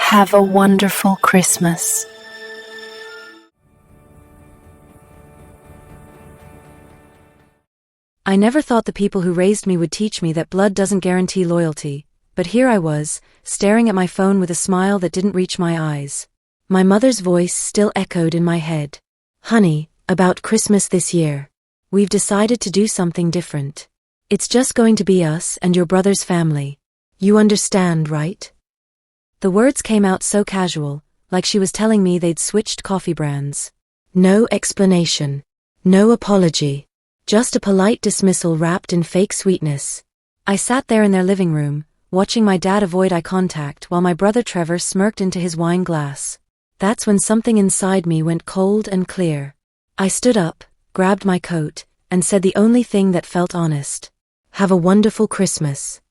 Have a wonderful Christmas. I never thought the people who raised me would teach me that blood doesn't guarantee loyalty, but here I was, staring at my phone with a smile that didn't reach my eyes. My mother's voice still echoed in my head. "Honey, about Christmas this year. We've decided to do something different. It's just going to be us and your brother's family. You understand, right?" The words came out so casual, like she was telling me they'd switched coffee brands. No explanation. No apology. Just a polite dismissal wrapped in fake sweetness. I sat there in their living room, watching my dad avoid eye contact while my brother Trevor smirked into his wine glass. That's when something inside me went cold and clear. I stood up, grabbed my coat, and said the only thing that felt honest. "Have a wonderful Christmas."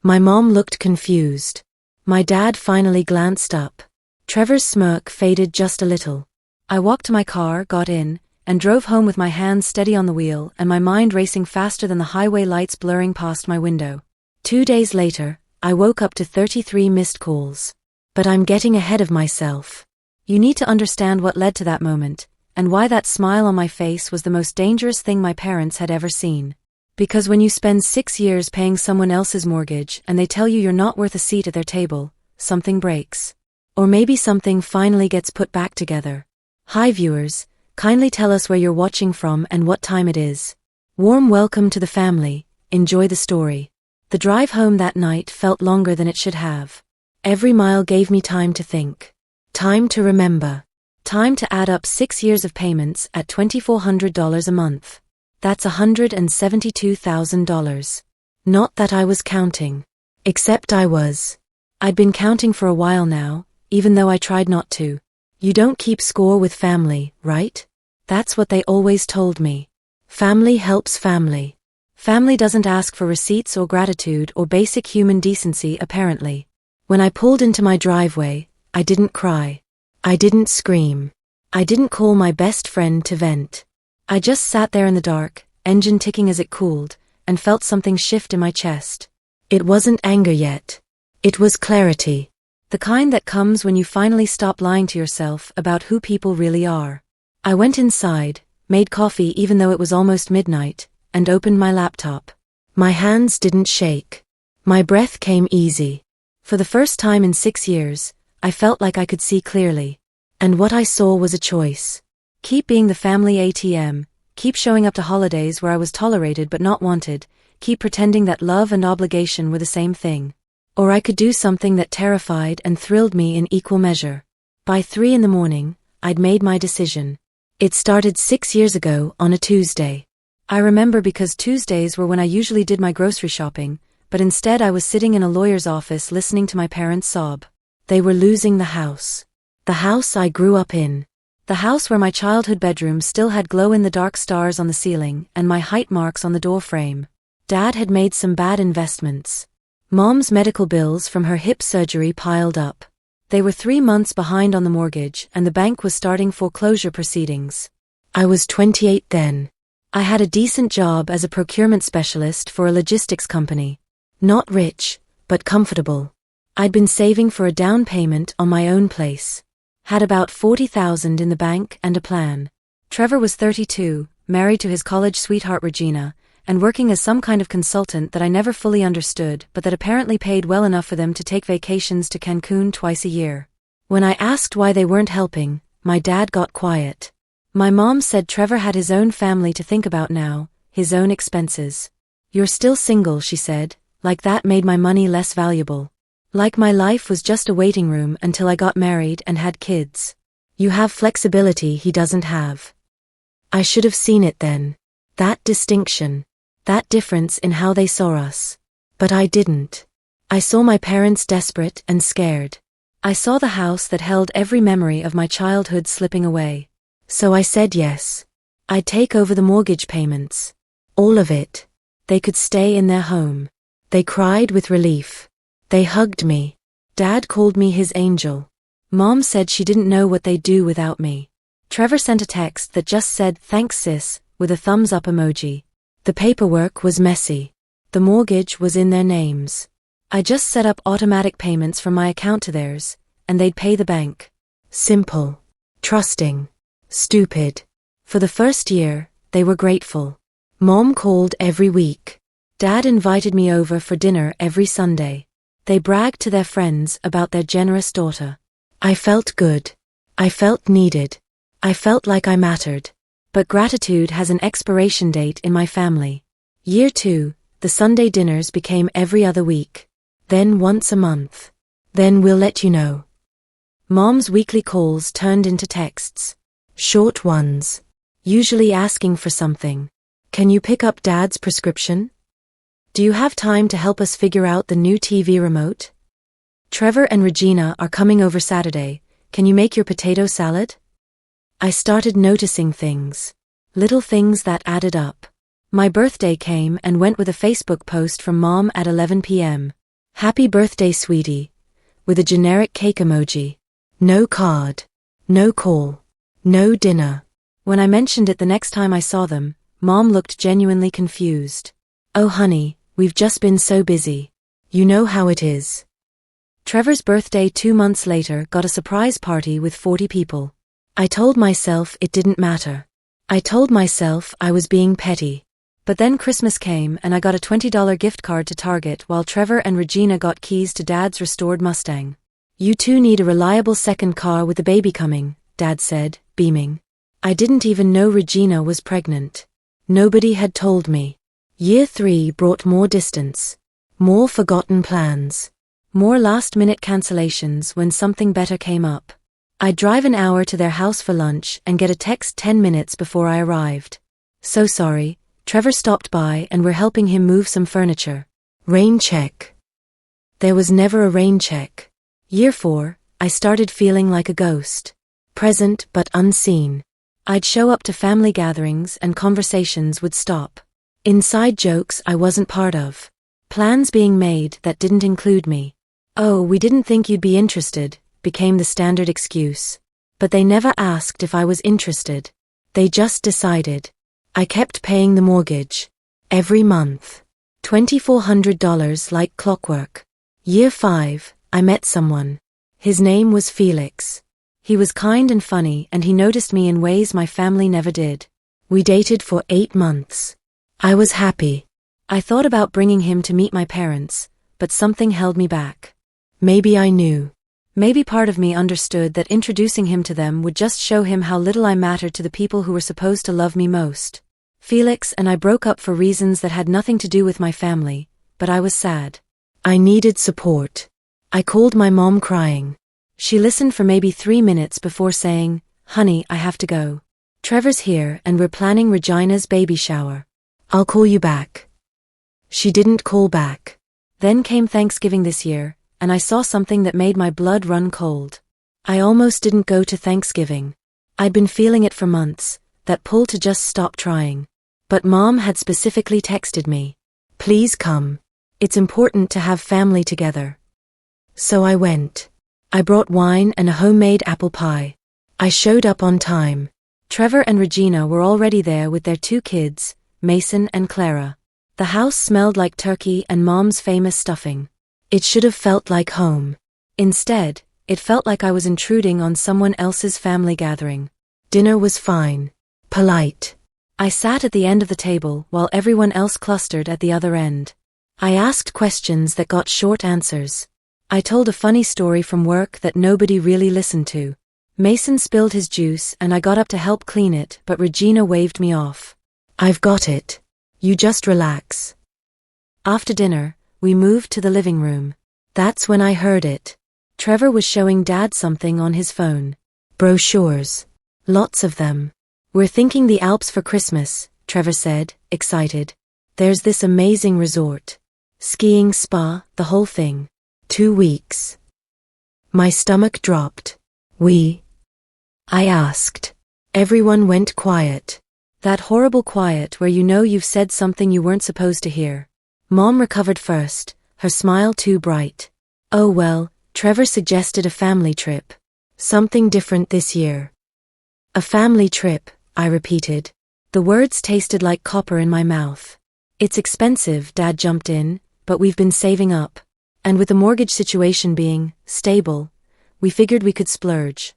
My mom looked confused. My dad finally glanced up. Trevor's smirk faded just a little. I walked to my car, got in, and drove home with my hands steady on the wheel and my mind racing faster than the highway lights blurring past my window. 2 days later, I woke up to 33 missed calls. But I'm getting ahead of myself. You need to understand what led to that moment, and why that smile on my face was the most dangerous thing my parents had ever seen. Because when you spend 6 years paying someone else's mortgage and they tell you you're not worth a seat at their table, something breaks. Or maybe something finally gets put back together. Hi viewers, kindly tell us where you're watching from and what time it is. Warm welcome to the family, enjoy the story. The drive home that night felt longer than it should have. Every mile gave me time to think. Time to remember. Time to add up 6 years of payments at $2,400 a month. That's $172,000. Not that I was counting. Except I was. I'd been counting for a while now, even though I tried not to. You don't keep score with family, right? That's what they always told me. Family helps family. Family doesn't ask for receipts or gratitude or basic human decency, apparently. When I pulled into my driveway, I didn't cry. I didn't scream. I didn't call my best friend to vent. I just sat there in the dark, engine ticking as it cooled, and felt something shift in my chest. It wasn't anger yet. It was clarity. The kind that comes when you finally stop lying to yourself about who people really are. I went inside, made coffee even though it was almost midnight, and opened my laptop. My hands didn't shake. My breath came easy. For the first time in 6 years, I felt like I could see clearly. And what I saw was a choice. Keep being the family ATM, keep showing up to holidays where I was tolerated but not wanted, keep pretending that love and obligation were the same thing. Or I could do something that terrified and thrilled me in equal measure. By 3 in the morning, I'd made my decision. It started 6 years ago on a Tuesday. I remember because Tuesdays were when I usually did my grocery shopping, but instead I was sitting in a lawyer's office listening to my parents sob. They were losing the house. The house I grew up in. The house where my childhood bedroom still had glow-in-the-dark stars on the ceiling and my height marks on the door frame. Dad had made some bad investments. Mom's medical bills from her hip surgery piled up. They were 3 months behind on the mortgage and the bank was starting foreclosure proceedings. I was 28 then. I had a decent job as a procurement specialist for a logistics company. Not rich, but comfortable. I'd been saving for a down payment on my own place. Had about $40,000 in the bank and a plan. Trevor was 32, married to his college sweetheart Regina, and working as some kind of consultant that I never fully understood but that apparently paid well enough for them to take vacations to Cancun twice a year. When I asked why they weren't helping, my dad got quiet. My mom said Trevor had his own family to think about now, his own expenses. "You're still single," she said, like that made my money less valuable. Like my life was just a waiting room until I got married and had kids. You have flexibility he doesn't have. I should have seen it then. That distinction. That difference in how they saw us. But I didn't. I saw my parents desperate and scared. I saw the house that held every memory of my childhood slipping away. So I said yes. I'd take over the mortgage payments. All of it. They could stay in their home. They cried with relief. They hugged me. Dad called me his angel. Mom said she didn't know what they'd do without me. Trevor sent a text that just said, "Thanks sis," with a thumbs up emoji. The paperwork was messy. The mortgage was in their names. I just set up automatic payments from my account to theirs, and they'd pay the bank. Simple. Trusting. Stupid. For the first year, they were grateful. Mom called every week. Dad invited me over for dinner every Sunday. They bragged to their friends about their generous daughter. I felt good. I felt needed. I felt like I mattered. But gratitude has an expiration date in my family. Year 2, the Sunday dinners became every other week. Then once a month. Then we'll let you know. Mom's weekly calls turned into texts. Short ones. Usually asking for something. Can you pick up Dad's prescription? Do you have time to help us figure out the new TV remote? Trevor and Regina are coming over Saturday. Can you make your potato salad? I started noticing things. Little things that added up. My birthday came and went with a Facebook post from Mom at 11 p.m. Happy birthday, sweetie. With a generic cake emoji. No card. No call. No dinner. When I mentioned it the next time I saw them, Mom looked genuinely confused. Oh honey, we've just been so busy. You know how it is. Trevor's birthday 2 months later got a surprise party with 40 people. I told myself it didn't matter. I told myself I was being petty. But then Christmas came and I got a $20 gift card to Target while Trevor and Regina got keys to Dad's restored Mustang. You two need a reliable second car with the baby coming, Dad said, beaming. I didn't even know Regina was pregnant. Nobody had told me. Year 3 brought more distance. More forgotten plans. More last-minute cancellations when something better came up. I'd drive an hour to their house for lunch and get a text 10 minutes before I arrived. So sorry, Trevor stopped by and we're helping him move some furniture. Rain check. There was never a rain check. Year 4, I started feeling like a ghost. Present but unseen. I'd show up to family gatherings and conversations would stop. Inside jokes I wasn't part of. Plans being made that didn't include me. Oh, we didn't think you'd be interested, became the standard excuse. But they never asked if I was interested. They just decided. I kept paying the mortgage. Every month. $2,400 like clockwork. Year 5, I met someone. His name was Felix. He was kind and funny and he noticed me in ways my family never did. We dated for 8 months. I was happy. I thought about bringing him to meet my parents, but something held me back. Maybe I knew. Maybe part of me understood that introducing him to them would just show him how little I mattered to the people who were supposed to love me most. Felix and I broke up for reasons that had nothing to do with my family, but I was sad. I needed support. I called my mom crying. She listened for maybe 3 minutes before saying, "Honey, I have to go. Trevor's here and we're planning Regina's baby shower. I'll call you back." She didn't call back. Then came Thanksgiving this year, and I saw something that made my blood run cold. I almost didn't go to Thanksgiving. I'd been feeling it for months, that pull to just stop trying. But Mom had specifically texted me. Please come. It's important to have family together. So I went. I brought wine and a homemade apple pie. I showed up on time. Trevor and Regina were already there with their 2 kids, Mason and Clara. The house smelled like turkey and Mom's famous stuffing. It should have felt like home. Instead, it felt like I was intruding on someone else's family gathering. Dinner was fine. Polite. I sat at the end of the table while everyone else clustered at the other end. I asked questions that got short answers. I told a funny story from work that nobody really listened to. Mason spilled his juice and I got up to help clean it, but Regina waved me off. I've got it. You just relax. After dinner, we moved to the living room. That's when I heard it. Trevor was showing Dad something on his phone. Brochures. Lots of them. We're thinking the Alps for Christmas, Trevor said, excited. There's this amazing resort. Skiing, spa, the whole thing. 2 weeks. My stomach dropped. I asked. Everyone went quiet. That horrible quiet where you know you've said something you weren't supposed to hear. Mom recovered first, her smile too bright. Oh well, Trevor suggested a family trip. Something different this year. A family trip, I repeated. The words tasted like copper in my mouth. It's expensive, Dad jumped in, but we've been saving up. And with the mortgage situation being stable, We figured we could splurge.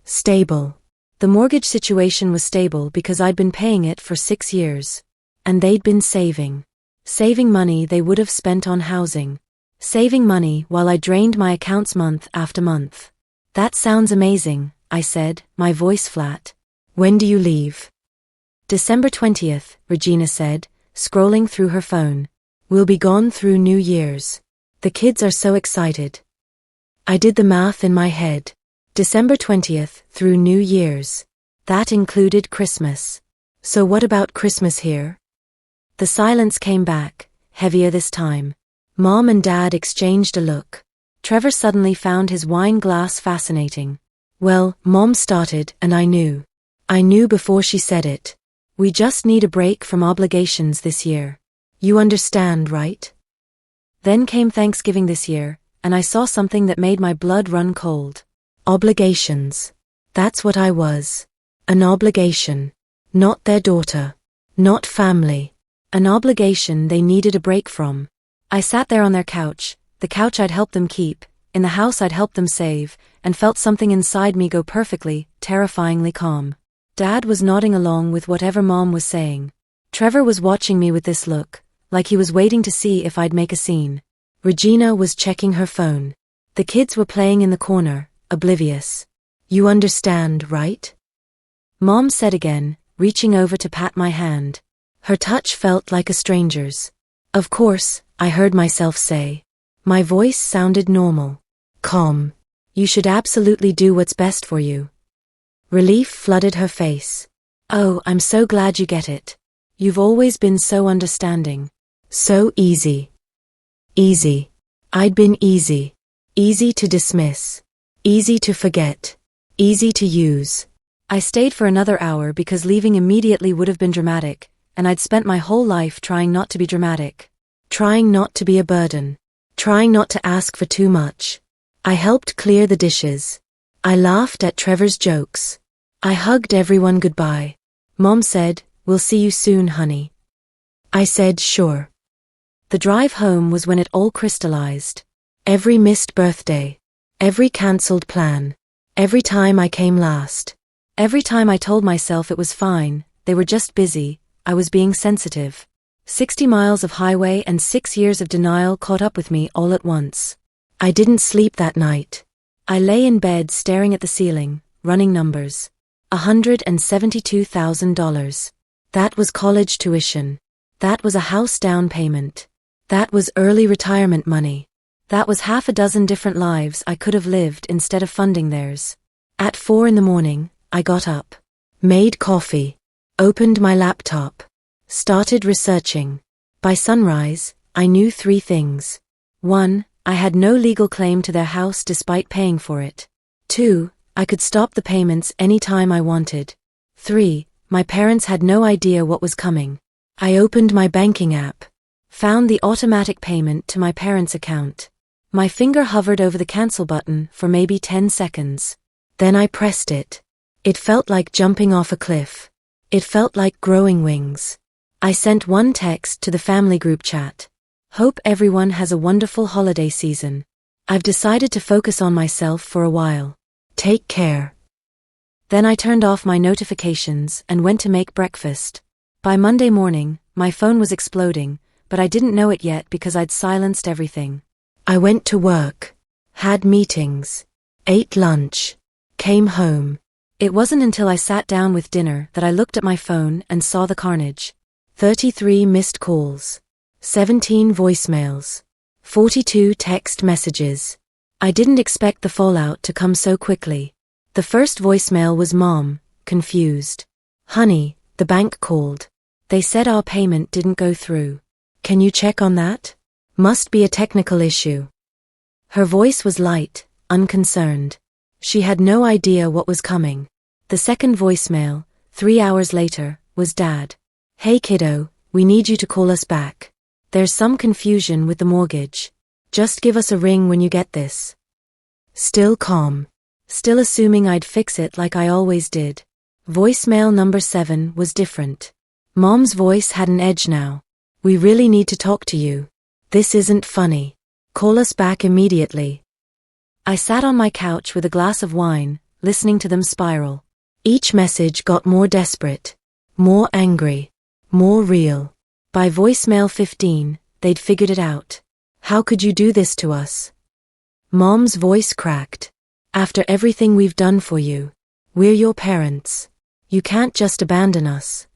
Stable. The mortgage situation was stable because I'd been paying it for 6 years. And they'd been saving. Saving money they would have spent on housing. Saving money while I drained my accounts month after month. That sounds amazing, I said, my voice flat. When do you leave? December 20th, Regina said, scrolling through her phone. We'll be gone through New Year's. The kids are so excited. I did the math in my head. December 20th through New Year's. That included Christmas. So what about Christmas here? The silence came back, heavier this time. Mom and Dad exchanged a look. Trevor suddenly found his wine glass fascinating. Well, Mom started, and I knew. I knew before she said it. We just need a break from obligations this year. You understand, right? Then came Thanksgiving this year, and I saw something that made my blood run cold. Obligations. That's what I was. An obligation. Not their daughter. Not family. An obligation they needed a break from. I sat there on their couch, the couch I'd helped them keep, in the house I'd helped them save, and felt something inside me go perfectly, terrifyingly calm. Dad was nodding along with whatever Mom was saying. Trevor was watching me with this look, like he was waiting to see if I'd make a scene. Regina was checking her phone. The kids were playing in the corner, oblivious. You understand, right? Mom said again, reaching over to pat my hand. Her touch felt like a stranger's. Of course, I heard myself say. My voice sounded normal. Calm. You should absolutely do what's best for you. Relief flooded her face. Oh, I'm so glad you get it. You've always been so understanding. So easy. Easy. I'd been easy. Easy to dismiss. Easy to forget. Easy to use. I stayed for another hour because leaving immediately would have been dramatic, and I'd spent my whole life trying not to be dramatic. Trying not to be a burden. Trying not to ask for too much. I helped clear the dishes. I laughed at Trevor's jokes. I hugged everyone goodbye. Mom said, "We'll see you soon, honey." I said, "Sure." The drive home was when it all crystallized. Every missed birthday. Every cancelled plan. Every time I came last. Every time I told myself it was fine, they were just busy, I was being sensitive. 60 miles of highway and 6 years of denial caught up with me all at once. I didn't sleep that night. I lay in bed staring at the ceiling, running numbers. $172,000. That was college tuition. That was a house down payment. That was early retirement money. That was half a dozen different lives I could have lived instead of funding theirs. At 4 a.m, I got up. Made coffee. Opened my laptop. Started researching. By sunrise, I knew 3 things. 1, I had no legal claim to their house despite paying for it. 2, I could stop the payments any time I wanted. 3, my parents had no idea what was coming. I opened my banking app. Found the automatic payment to my parents' account. My finger hovered over the cancel button for maybe 10 seconds. Then I pressed it. It felt like jumping off a cliff. It felt like growing wings. I sent one text to the family group chat. Hope everyone has a wonderful holiday season. I've decided to focus on myself for a while. Take care. Then I turned off my notifications and went to make breakfast. By Monday morning, my phone was exploding, but I didn't know it yet because I'd silenced everything. I went to work. Had meetings. Ate lunch. Came home. It wasn't until I sat down with dinner that I looked at my phone and saw the carnage. 33 missed calls. 17 voicemails. 42 text messages. I didn't expect the fallout to come so quickly. The first voicemail was Mom, confused. "Honey, the bank called. They said our payment didn't go through. Can you check on that? Must be a technical issue." Her voice was light, unconcerned. She had no idea what was coming. The second voicemail, 3 hours later, was Dad. "Hey kiddo, we need you to call us back. There's some confusion with the mortgage. Just give us a ring when you get this." Still calm. Still assuming I'd fix it like I always did. Voicemail number 7 was different. Mom's voice had an edge now. "We really need to talk to you. This isn't funny. Call us back immediately." I sat on my couch with a glass of wine, listening to them spiral. Each message got more desperate, more angry, more real. By voicemail 15, they'd figured it out. How could you do this to us? Mom's voice cracked. After everything we've done for you. We're your parents. You can't just abandon us.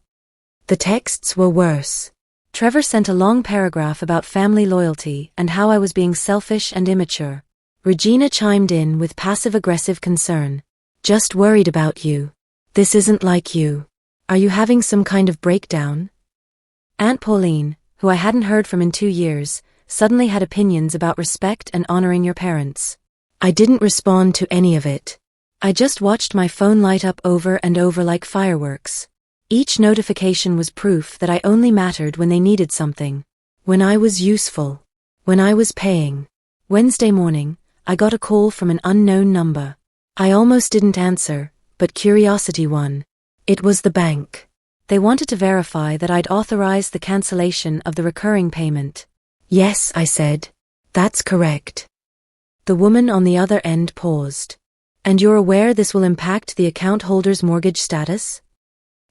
The texts were worse. Trevor sent a long paragraph about family loyalty and how I was being selfish and immature. Regina chimed in with passive-aggressive concern. Just worried about you. This isn't like you. Are you having some kind of breakdown? Aunt Pauline, who I hadn't heard from in 2 years, suddenly had opinions about respect and honoring your parents. I didn't respond to any of it. I just watched my phone light up over and over like fireworks. Each notification was proof that I only mattered when they needed something. When I was useful. When I was paying. Wednesday morning, I got a call from an unknown number. I almost didn't answer, but curiosity won. It was the bank. They wanted to verify that I'd authorized the cancellation of the recurring payment. Yes, I said. That's correct. The woman on the other end paused. And you're aware this will impact the account holder's mortgage status?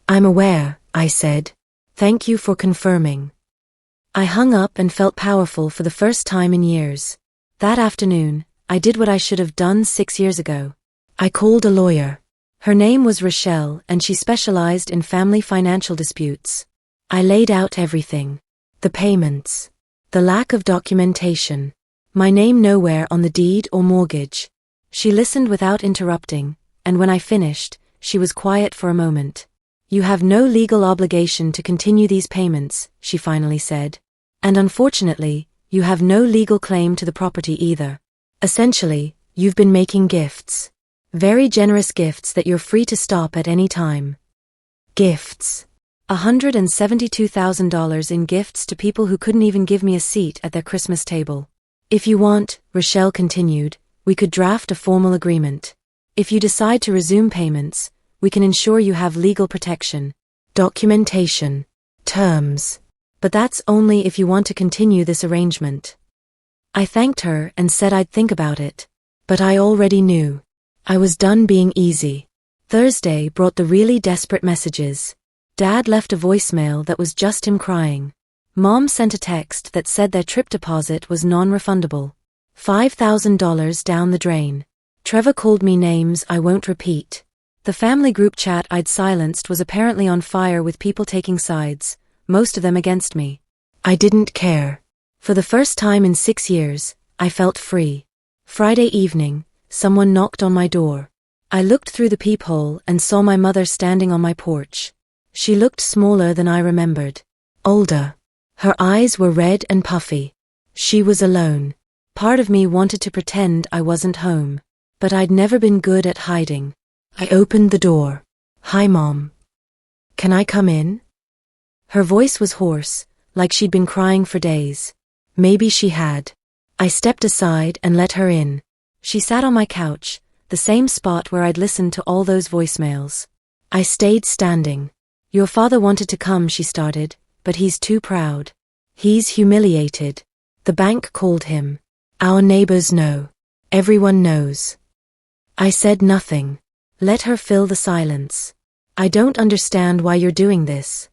I'm aware, I said. Thank you for confirming. I hung up and felt powerful for the first time in years. That afternoon, I did what I should have done 6 years ago. I called a lawyer. Her name was Rochelle and she specialized in family financial disputes. I laid out everything. The payments. The lack of documentation. My name nowhere on the deed or mortgage. She listened without interrupting, and when I finished, she was quiet for a moment. You have no legal obligation to continue these payments, she finally said. And unfortunately, you have no legal claim to the property either. Essentially, you've been making gifts. Very generous gifts that you're free to stop at any time. Gifts. $172,000 in gifts to people who couldn't even give me a seat at their Christmas table. If you want, Rochelle continued, we could draft a formal agreement. If you decide to resume payments, we can ensure you have legal protection, documentation, terms. But that's only if you want to continue this arrangement. I thanked her and said I'd think about it. But I already knew. I was done being easy. Thursday brought the really desperate messages. Dad left a voicemail that was just him crying. Mom sent a text that said their trip deposit was non-refundable. $5,000 down the drain. Trevor called me names I won't repeat. The family group chat I'd silenced was apparently on fire with people taking sides, most of them against me. I didn't care. For the first time in 6 years, I felt free. Friday evening, someone knocked on my door. I looked through the peephole and saw my mother standing on my porch. She looked smaller than I remembered. Older. Her eyes were red and puffy. She was alone. Part of me wanted to pretend I wasn't home. But I'd never been good at hiding. I opened the door. Hi, Mom. Can I come in? Her voice was hoarse, like she'd been crying for days. Maybe she had. I stepped aside and let her in. She sat on my couch, the same spot where I'd listened to all those voicemails. I stayed standing. Your father wanted to come, she started, but he's too proud. He's humiliated. The bank called him. Our neighbors know. Everyone knows. I said nothing. Let her fill the silence. I don't understand why you're doing this.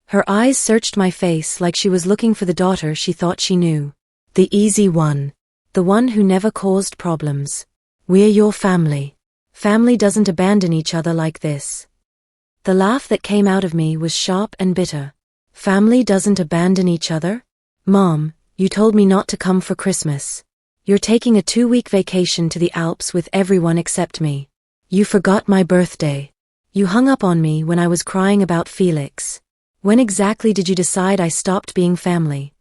Her eyes searched my face like she was looking for the daughter she thought she knew. The easy one. The one who never caused problems. We're your family. Family doesn't abandon each other like this. The laugh that came out of me was sharp and bitter. Family doesn't abandon each other? Mom, you told me not to come for Christmas. You're taking a 2-week vacation to the Alps with everyone except me. You forgot my birthday. You hung up on me when I was crying about Felix. When exactly did you decide I stopped being family?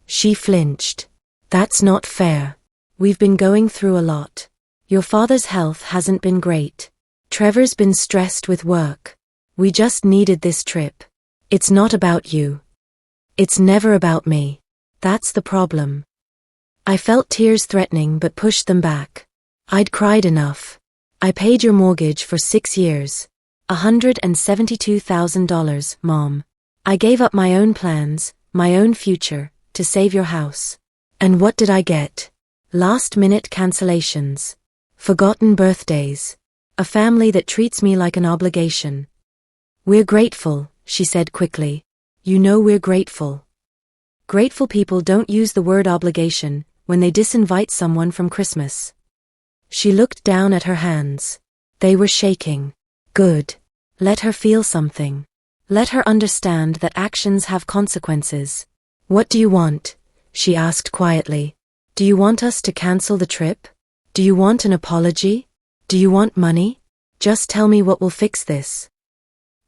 She flinched. That's not fair. We've been going through a lot. Your father's health hasn't been great. Trevor's been stressed with work. We just needed this trip. It's not about you. It's never about me. That's the problem. I felt tears threatening but pushed them back. I'd cried enough. I paid your mortgage for 6 years. $172,000, Mom. I gave up my own plans, my own future, to save your house. And what did I get? Last-minute cancellations. Forgotten birthdays. A family that treats me like an obligation. We're grateful, she said quickly. You know we're grateful. Grateful people don't use the word obligation when they disinvite someone from Christmas. She looked down at her hands. They were shaking. Good. Let her feel something. Let her understand that actions have consequences. What do you want? She asked quietly. Do you want us to cancel the trip? Do you want an apology? Do you want money? Just tell me what will fix this.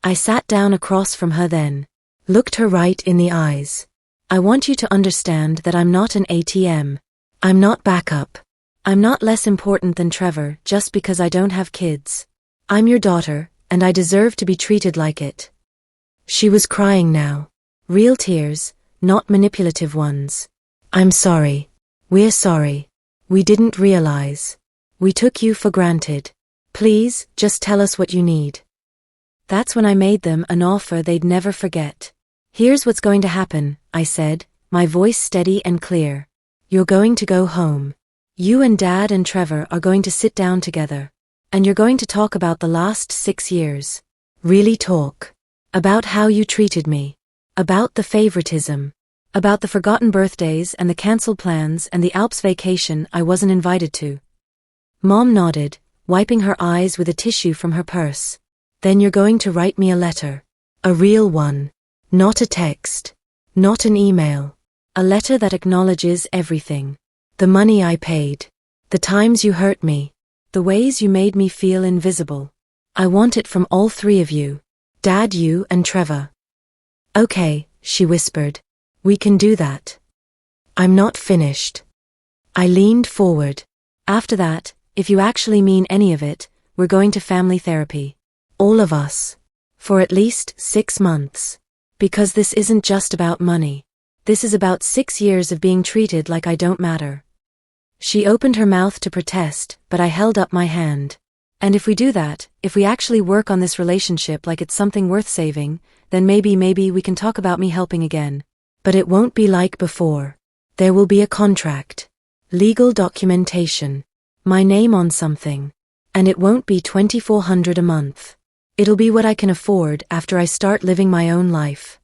I sat down across from her then, looked her right in the eyes. I want you to understand that I'm not an ATM. I'm not backup. I'm not less important than Trevor just because I don't have kids. I'm your daughter, and I deserve to be treated like it. She was crying now. Real tears, not manipulative ones. I'm sorry. We're sorry. We didn't realize. We took you for granted. Please, just tell us what you need. That's when I made them an offer they'd never forget. Here's what's going to happen, I said, my voice steady and clear. You're going to go home. You and Dad and Trevor are going to sit down together. And you're going to talk about the last 6 years. Really talk. About how you treated me. About the favoritism. About the forgotten birthdays and the cancelled plans and the Alps vacation I wasn't invited to. Mom nodded, wiping her eyes with a tissue from her purse. Then you're going to write me a letter. A real one. Not a text. Not an email. A letter that acknowledges everything. The money I paid. The times you hurt me. The ways you made me feel invisible. I want it from all three of you. Dad, you, and Trevor. Okay, she whispered. We can do that. I'm not finished. I leaned forward. After that, if you actually mean any of it, we're going to family therapy. All of us. For at least 6 months. Because this isn't just about money. This is about 6 years of being treated like I don't matter. She opened her mouth to protest, but I held up my hand. And if we do that, if we actually work on this relationship like it's something worth saving, then maybe we can talk about me helping again. But it won't be like before. There will be a contract. Legal documentation. My name on something. And it won't be $2,400 a month. It'll be what I can afford after I start living my own life.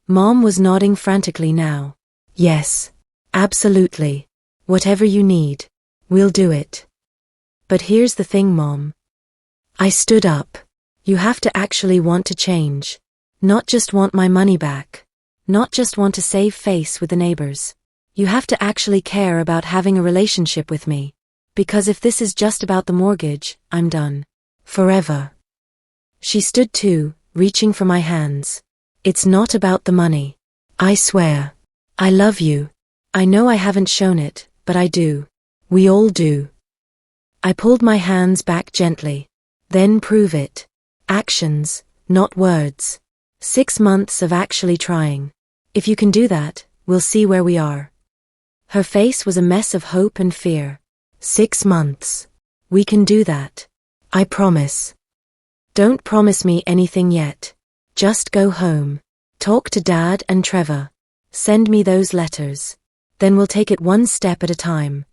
Mom was nodding frantically now. Yes. Absolutely. Whatever you need. We'll do it. But here's the thing, Mom. I stood up. You have to actually want to change. Not just want my money back. Not just want to save face with the neighbors. You have to actually care about having a relationship with me. Because if this is just about the mortgage, I'm done. Forever. She stood too, reaching for my hands. It's not about the money. I swear. I love you. I know I haven't shown it, but I do. We all do. I pulled my hands back gently. Then prove it. Actions, not words. 6 months of actually trying. If you can do that, we'll see where we are. Her face was a mess of hope and fear. 6 months. We can do that. I promise. Don't promise me anything yet. Just go home. Talk to Dad and Trevor. Send me those letters. Then we'll take it one step at a time.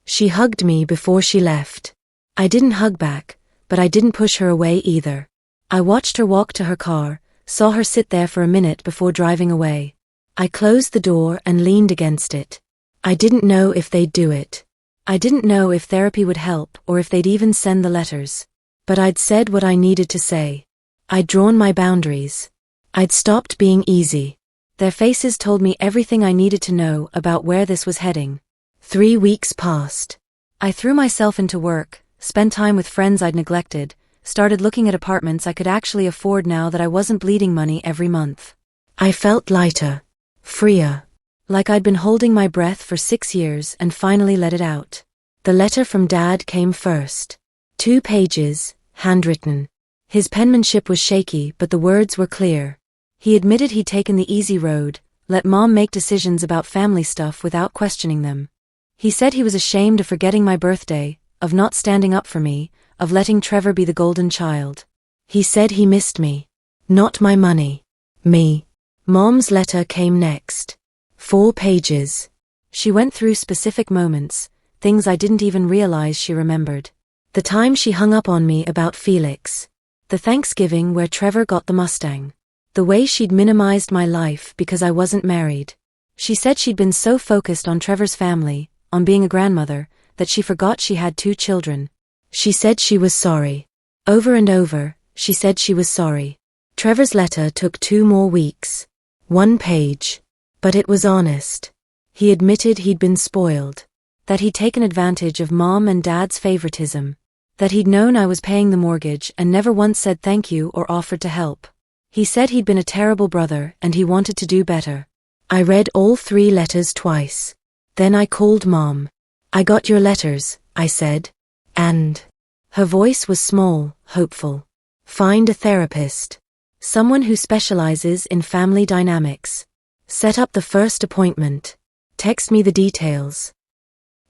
She hugged me before she left. I didn't hug back, but I didn't push her away either. I watched her walk to her car, saw her sit there for a minute before driving away. I closed the door and leaned against it. I didn't know if they'd do it. I didn't know if therapy would help or if they'd even send the letters. But I'd said what I needed to say. I'd drawn my boundaries. I'd stopped being easy. Their faces told me everything I needed to know about where this was heading. 3 weeks passed. I threw myself into work, spent time with friends I'd neglected, started looking at apartments I could actually afford now that I wasn't bleeding money every month. I felt lighter, freer, like I'd been holding my breath for 6 years and finally let it out. The letter from Dad came first. 2 pages, handwritten. His penmanship was shaky, but the words were clear. He admitted he'd taken the easy road, let Mom make decisions about family stuff without questioning them. He said he was ashamed of forgetting my birthday, of not standing up for me, of letting Trevor be the golden child. He said he missed me. Not my money. Me. Mom's letter came next. 4 pages. She went through specific moments, things I didn't even realize she remembered. The time she hung up on me about Felix. The Thanksgiving where Trevor got the Mustang. The way she'd minimized my life because I wasn't married. She said she'd been so focused on Trevor's family, on being a grandmother, that she forgot she had 2 children. She said she was sorry. Over and over, she said she was sorry. Trevor's letter took 2 more weeks. 1 page. But it was honest. He admitted he'd been spoiled. That he'd taken advantage of Mom and Dad's favoritism. That he'd known I was paying the mortgage and never once said thank you or offered to help. He said he'd been a terrible brother and he wanted to do better. I read all 3 letters twice. Then I called Mom. I got your letters, I said. And her voice was small, hopeful. Find a therapist. Someone who specializes in family dynamics. Set up the first appointment. Text me the details.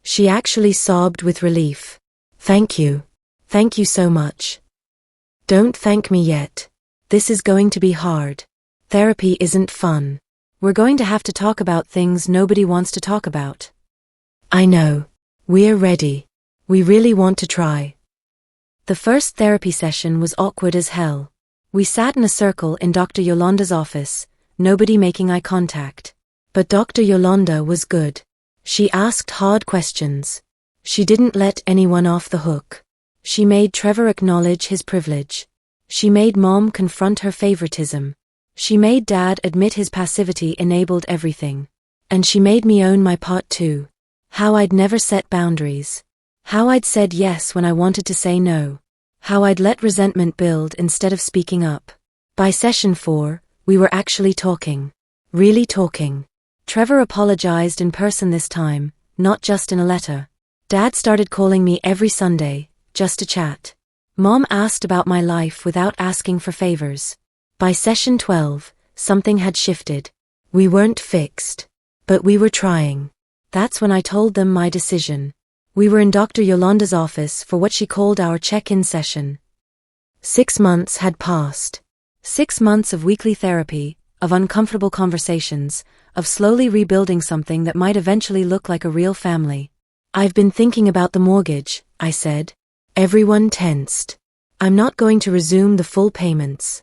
She actually sobbed with relief. Thank you. Thank you so much. Don't thank me yet. This is going to be hard. Therapy isn't fun. We're going to have to talk about things nobody wants to talk about. I know. We're ready. We really want to try. The first therapy session was awkward as hell. We sat in a circle in Dr. Yolanda's office, nobody making eye contact. But Dr. Yolanda was good. She asked hard questions. She didn't let anyone off the hook. She made Trevor acknowledge his privilege. She made Mom confront her favoritism. She made Dad admit his passivity enabled everything. And she made me own my part too. How I'd never set boundaries. How I'd said yes when I wanted to say no. How I'd let resentment build instead of speaking up. By session 4, we were actually talking. Really talking. Trevor apologized in person this time, not just in a letter. Dad started calling me every Sunday, just to chat. Mom asked about my life without asking for favors. By session 12, something had shifted. We weren't fixed. But we were trying. That's when I told them my decision. We were in Dr. Yolanda's office for what she called our check-in session. 6 months had passed. 6 months of weekly therapy, of uncomfortable conversations, of slowly rebuilding something that might eventually look like a real family. I've been thinking about the mortgage, I said. Everyone tensed. I'm not going to resume the full payments.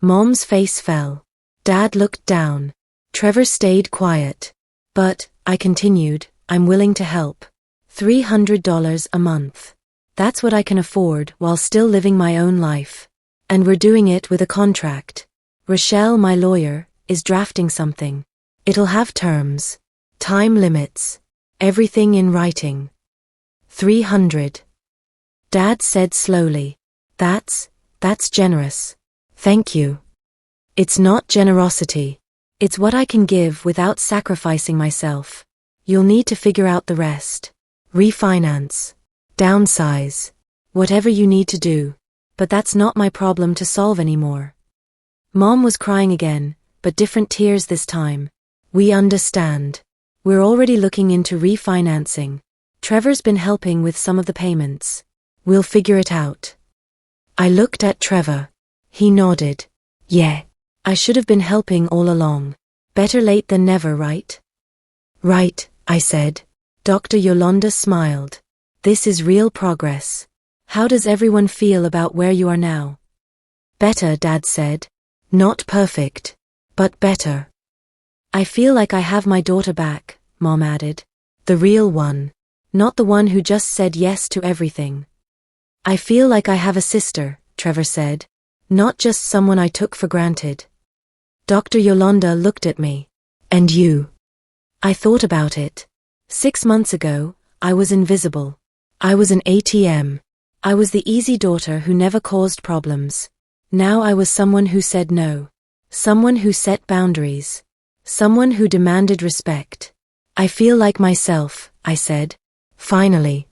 Mom's face fell. Dad looked down. Trevor stayed quiet. But, I continued, I'm willing to help. $300 a month. That's what I can afford while still living my own life. And we're doing it with a contract. Rochelle, my lawyer, is drafting something. It'll have terms. Time limits. Everything in writing. 300. Dad said slowly. That's generous. Thank you. It's not generosity. It's what I can give without sacrificing myself. You'll need to figure out the rest. Refinance. Downsize. Whatever you need to do. But that's not my problem to solve anymore. Mom was crying again, but different tears this time. We understand. We're already looking into refinancing. Trevor's been helping with some of the payments. We'll figure it out. I looked at Trevor. He nodded. Yeah. I should have been helping all along. Better late than never, right? Right, I said. Dr. Yolanda smiled. This is real progress. How does everyone feel about where you are now? Better, Dad said. Not perfect. But better. I feel like I have my daughter back, Mom added. The real one. Not the one who just said yes to everything. I feel like I have a sister, Trevor said. Not just someone I took for granted. Dr. Yolanda looked at me. And you? I thought about it. 6 months ago, I was invisible. I was an ATM. I was the easy daughter who never caused problems. Now I was someone who said no. Someone who set boundaries. Someone who demanded respect. I feel like myself, I said. Finally.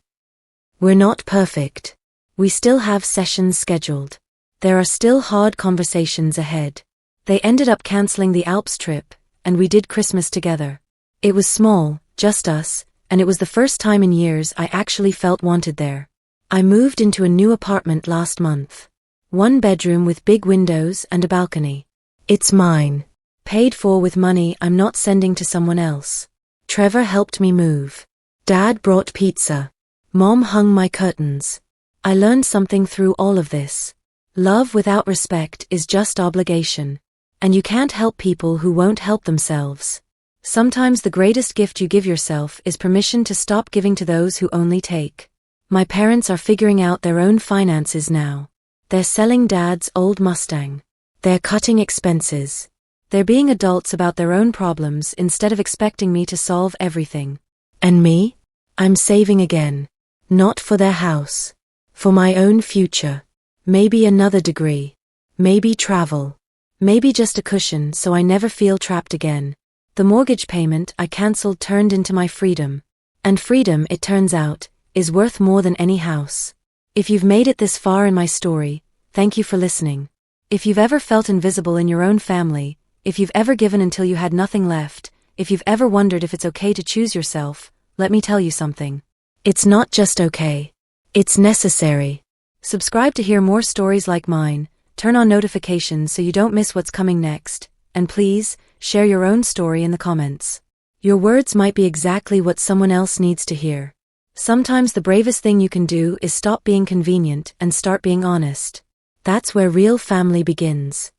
We're not perfect. We still have sessions scheduled. There are still hard conversations ahead. They ended up canceling the Alps trip, and we did Christmas together. It was small, just us, and it was the first time in years I actually felt wanted there. I moved into a new apartment last month. 1 bedroom with big windows and a balcony. It's mine. Paid for with money I'm not sending to someone else. Trevor helped me move. Dad brought pizza. Mom hung my curtains. I learned something through all of this. Love without respect is just obligation. And you can't help people who won't help themselves. Sometimes the greatest gift you give yourself is permission to stop giving to those who only take. My parents are figuring out their own finances now. They're selling Dad's old Mustang. They're cutting expenses. They're being adults about their own problems instead of expecting me to solve everything. And me? I'm saving again. Not for their house. For my own future. Maybe another degree. Maybe travel. Maybe just a cushion so I never feel trapped again. The mortgage payment I cancelled turned into my freedom. And freedom, it turns out, is worth more than any house. If you've made it this far in my story, thank you for listening. If you've ever felt invisible in your own family, if you've ever given until you had nothing left, if you've ever wondered if it's okay to choose yourself, let me tell you something. It's not just okay. It's necessary. Subscribe to hear more stories like mine, turn on notifications so you don't miss what's coming next, and please, share your own story in the comments. Your words might be exactly what someone else needs to hear. Sometimes the bravest thing you can do is stop being convenient and start being honest. That's where real family begins.